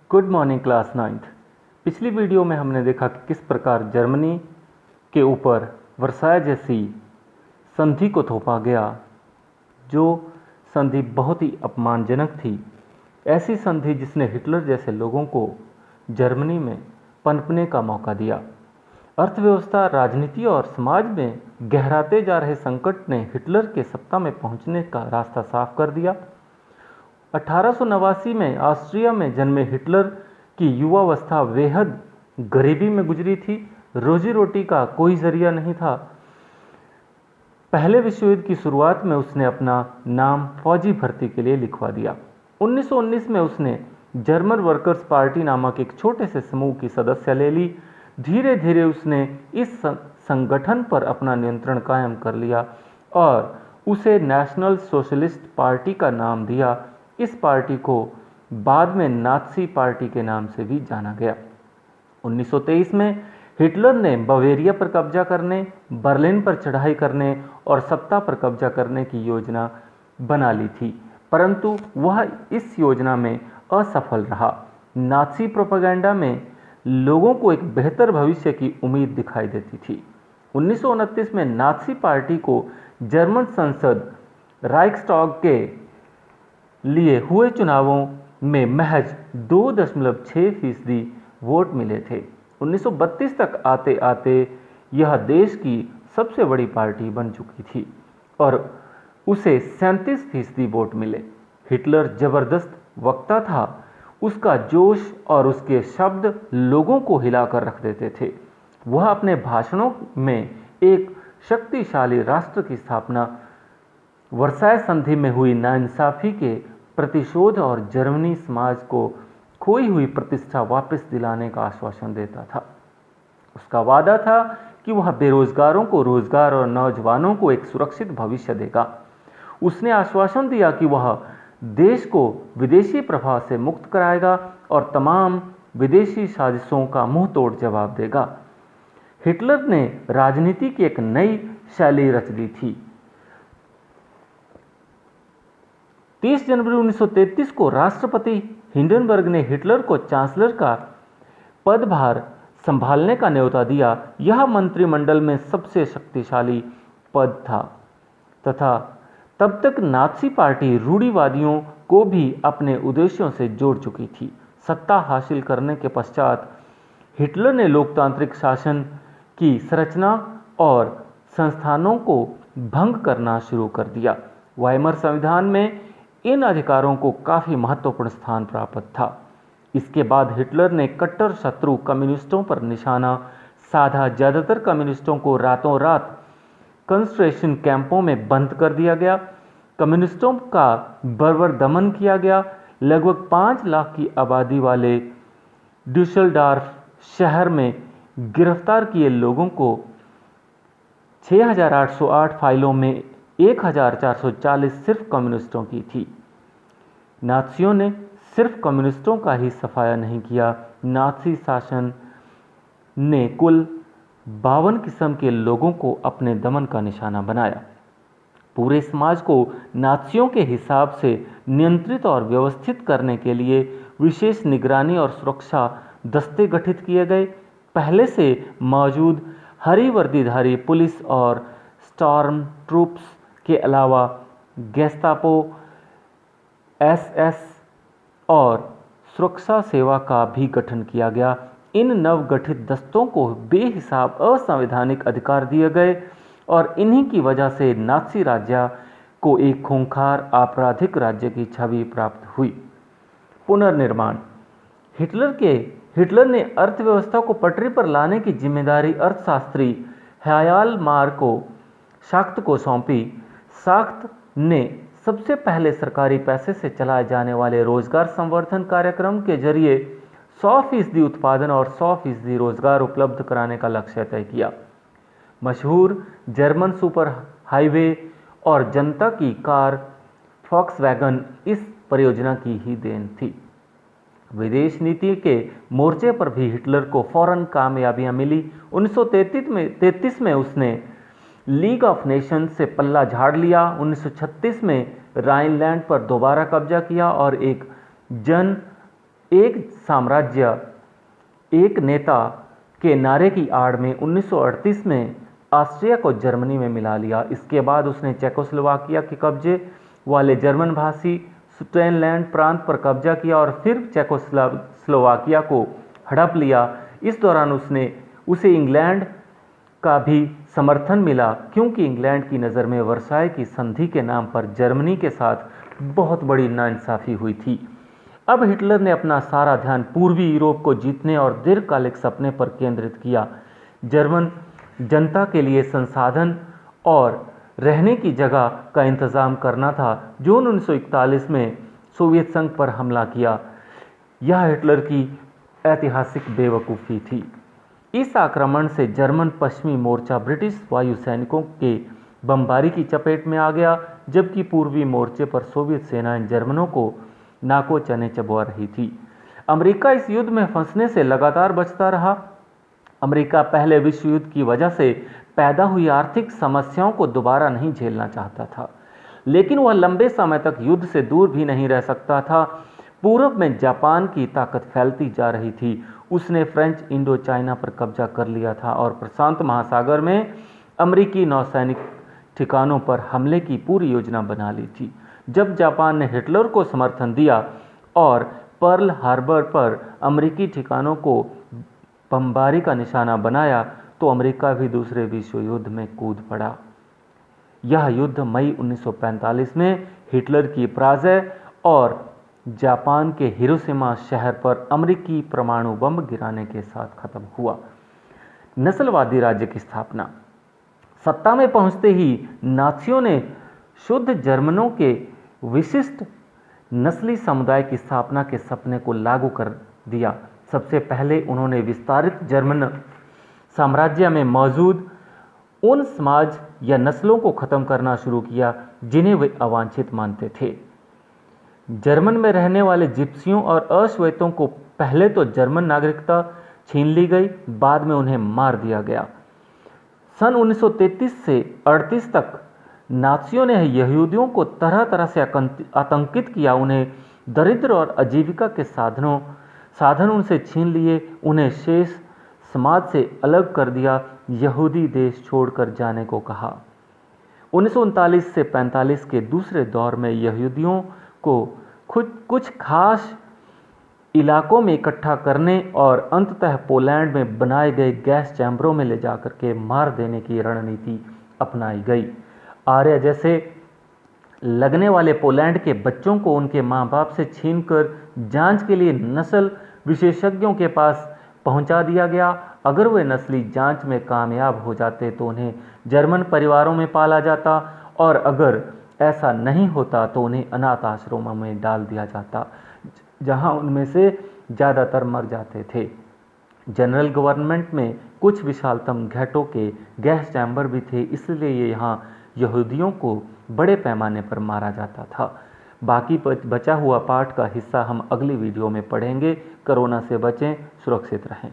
Good morning class 9th। पिछली video में हमने देखा कि किस प्रकार जर्मनी के ऊपर वर्साय जैसी संधि को थोपा गया, जो संधि बहुत ही अपमानजनक थी। ऐसी संधि जिसने हिटलर जैसे लोगों को जर्मनी में पनपने का मौका दिया। अर्थव्यवस्था, राजनीति और समाज में गहराते जा रहे संकट ने हिटलर के सत्ता में पहुंचने का रास्ता साफ कर दिया। 1889 में ऑस्ट्रिया में जन्मे हिटलर की युवावस्था बेहद गरीबी में गुजरी थी। रोजी रोटी का कोई जरिया नहीं था। पहले विश्व युद्ध की शुरुआत में उसने अपना नाम फौजी भर्ती के लिए लिखवा दिया। 1919 में उसने जर्मन वर्कर्स पार्टी नामक एक छोटे से समूह की सदस्य ले ली। धीरे धीरे उसने इस संगठन पर अपना नियंत्रण कायम कर लिया और उसे नेशनल सोशलिस्ट पार्टी का नाम दिया। इस पार्टी को बाद में नात्सी पार्टी के नाम से भी जाना गया। 1923 में हिटलर ने बवेरिया पर कब्जा करने, बर्लिन पर चढ़ाई करने और सत्ता पर कब्जा करने की योजना बना ली थी, परंतु वह इस योजना में असफल रहा। नात्सी प्रोपेगेंडा में लोगों को एक बेहतर भविष्य की उम्मीद दिखाई देती थी। 1929 में नात्सी पार्टी को जर्मन संसद राइक्सटैग के लिए हुए चुनावों में महज 2.6% वोट मिले थे। 1932 तक आते आते यह देश की सबसे बड़ी पार्टी बन चुकी थी और उसे 37% वोट मिले। हिटलर जबरदस्त वक्ता था। उसका जोश और उसके शब्द लोगों को हिलाकर रख देते थे। वह अपने भाषणों में एक शक्तिशाली राष्ट्र की स्थापना, वर्साय संधि में हुई नाइंसाफी के प्रतिशोध और जर्मनी समाज को खोई हुई प्रतिष्ठा वापस दिलाने का आश्वासन देता था। उसका वादा था कि वह बेरोजगारों को रोजगार और नौजवानों को एक सुरक्षित भविष्य देगा। उसने आश्वासन दिया कि वह देश को विदेशी प्रभाव से मुक्त कराएगा और तमाम विदेशी साजिशों का मुंह तोड़ जवाब देगा। हिटलर ने राजनीति की एक नई शैली रच दी थी। 30 जनवरी 1933 को राष्ट्रपति हिंडनबर्ग ने हिटलर को चांसलर का पदभार संभालने का न्योता दिया। यह मंत्रिमंडल में सबसे शक्तिशाली पद था तथा तब तक नात्सी पार्टी रूढ़िवादियों को भी अपने उद्देश्यों से जोड़ चुकी थी। सत्ता हासिल करने के पश्चात हिटलर ने लोकतांत्रिक शासन की संरचना और संस्थानों को भंग करना शुरू कर दिया। वाइमर संविधान में इन अधिकारों को काफ़ी महत्वपूर्ण स्थान प्राप्त था। इसके बाद हिटलर ने कट्टर शत्रु कम्युनिस्टों पर निशाना साधा। ज़्यादातर कम्युनिस्टों को रातों रात कंसंट्रेशन कैंपों में बंद कर दिया गया। कम्युनिस्टों का बर्बर दमन किया गया। लगभग 5 लाख की आबादी वाले ड्यूसलडॉर्फ शहर में गिरफ्तार किए लोगों को 6808 फाइलों में 1440 सिर्फ कम्युनिस्टों की थी। नात्सियों ने सिर्फ कम्युनिस्टों का ही सफाया नहीं किया। नात्सी शासन ने कुल 52 किस्म के लोगों को अपने दमन का निशाना बनाया। पूरे समाज को नात्सियों के हिसाब से नियंत्रित और व्यवस्थित करने के लिए विशेष निगरानी और सुरक्षा दस्ते गठित किए गए। पहले से मौजूद हरी वर्दीधारी पुलिस और स्टॉर्म ट्रूप्स के अलावा गेस्टापो, एसएस और सुरक्षा सेवा का भी गठन किया गया। इन नवगठित दस्तों को बेहिसाब असंवैधानिक अधिकार दिए गए और इन्हीं की वजह से नात्सी राज्य को एक खूंखार आपराधिक राज्य की छवि प्राप्त हुई। पुनर्निर्माण। हिटलर ने अर्थव्यवस्था को पटरी पर लाने की जिम्मेदारी अर्थशास्त्री हयाल मार्को शाख्त को सौंपी। शाख्त ने सबसे पहले सरकारी पैसे से चलाए जाने वाले रोजगार संवर्धन कार्यक्रम के जरिए 100% उत्पादन और 100% रोजगार उपलब्ध कराने का लक्ष्य तय किया। मशहूर जर्मन सुपर हाईवे और जनता की कार फॉक्सवैगन इस परियोजना की ही देन थी। विदेश नीति के मोर्चे पर भी हिटलर को फौरन कामयाबियां मिली। 1933 में उसने लीग ऑफ नेशंस से पल्ला झाड़ लिया। 1936 में राइनलैंड पर दोबारा कब्जा किया और एक जन एक साम्राज्य एक नेता के नारे की आड़ में 1938 में ऑस्ट्रिया को जर्मनी में मिला लिया। इसके बाद उसने चेकोस्लोवाकिया के कब्जे वाले जर्मन भाषी सुडेनलैंड प्रांत पर कब्जा किया और फिर चेकोस्लोवाकिया को हड़प लिया। इस दौरान उसे इंग्लैंड का भी समर्थन मिला, क्योंकि इंग्लैंड की नज़र में वर्साई की संधि के नाम पर जर्मनी के साथ बहुत बड़ी नाइंसाफ़ी हुई थी। अब हिटलर ने अपना सारा ध्यान पूर्वी यूरोप को जीतने और दीर्घकालिक सपने पर केंद्रित किया। जर्मन जनता के लिए संसाधन और रहने की जगह का इंतज़ाम करना था। जून 1941 में सोवियत संघ पर हमला किया। यह हिटलर की ऐतिहासिक बेवकूफ़ी थी। इस आक्रमण से जर्मन पश्चिमी मोर्चा ब्रिटिश वायु सैनिकों के बमबारी की चपेट में आ गया, जबकि पूर्वी मोर्चे पर सोवियत सेनाएं जर्मनों को नाको चने चबवा रही थी। अमेरिका इस युद्ध में फंसने से लगातार बचता रहा। अमेरिका पहले विश्व युद्ध की वजह से पैदा हुई आर्थिक समस्याओं को दोबारा नहीं झेलना चाहता था, लेकिन वह लंबे समय तक युद्ध से दूर भी नहीं रह सकता था। पूर्व में जापान की ताकत फैलती जा रही थी। उसने फ्रेंच इंडो चाइना पर कब्जा कर लिया था और प्रशांत महासागर में अमेरिकी नौसैनिक ठिकानों पर हमले की पूरी योजना बना ली थी। जब जापान ने हिटलर को समर्थन दिया और पर्ल हार्बर पर अमेरिकी ठिकानों को बमबारी का निशाना बनाया, तो अमेरिका भी दूसरे विश्व युद्ध में कूद पड़ा। यह युद्ध मई 1945 में हिटलर की पराजय और जापान के हिरोशिमा शहर पर अमेरिकी परमाणु बम गिराने के साथ खत्म हुआ। नस्लवादी राज्य की स्थापना। सत्ता में पहुंचते ही नाजियों ने शुद्ध जर्मनों के विशिष्ट नस्ली समुदाय की स्थापना के सपने को लागू कर दिया। सबसे पहले उन्होंने विस्तारित जर्मन साम्राज्य में मौजूद उन समाज या नस्लों को खत्म करना शुरू किया जिन्हें वे अवांछित मानते थे। जर्मन में रहने वाले जिप्सियों और अश्वेतों को पहले तो जर्मन नागरिकता छीन ली गई, बाद में उन्हें मार दिया गया। सन 1933 से 38 तक नाजियों ने यहूदियों को तरह तरह से आतंकित किया। उन्हें दरिद्र और आजीविका के साधन उनसे छीन लिए, उन्हें शेष समाज से अलग कर दिया, यहूदी देश छोड़कर जाने को कहा। 1939 से 45 के दूसरे दौर में यहूदियों को कुछ खास इलाकों में इकट्ठा करने और अंततः पोलैंड में बनाए गए गैस चैम्बरों में ले जाकर के मार देने की रणनीति अपनाई गई। आर्य जैसे लगने वाले पोलैंड के बच्चों को उनके माँ बाप से छीनकर जांच के लिए नस्ल विशेषज्ञों के पास पहुंचा दिया गया। अगर वे नस्ली जांच में कामयाब हो जाते तो उन्हें जर्मन परिवारों में पाला जाता, और अगर ऐसा नहीं होता तो उन्हें अनाथ आश्रमों में डाल दिया जाता, जहां उनमें से ज़्यादातर मर जाते थे। जनरल गवर्नमेंट में कुछ विशालतम घेटों के गैस चैम्बर भी थे, इसलिए यहाँ यहूदियों को बड़े पैमाने पर मारा जाता था। बाकी बचा हुआ पाठ का हिस्सा हम अगली वीडियो में पढ़ेंगे। कोरोना से बचें, सुरक्षित रहें।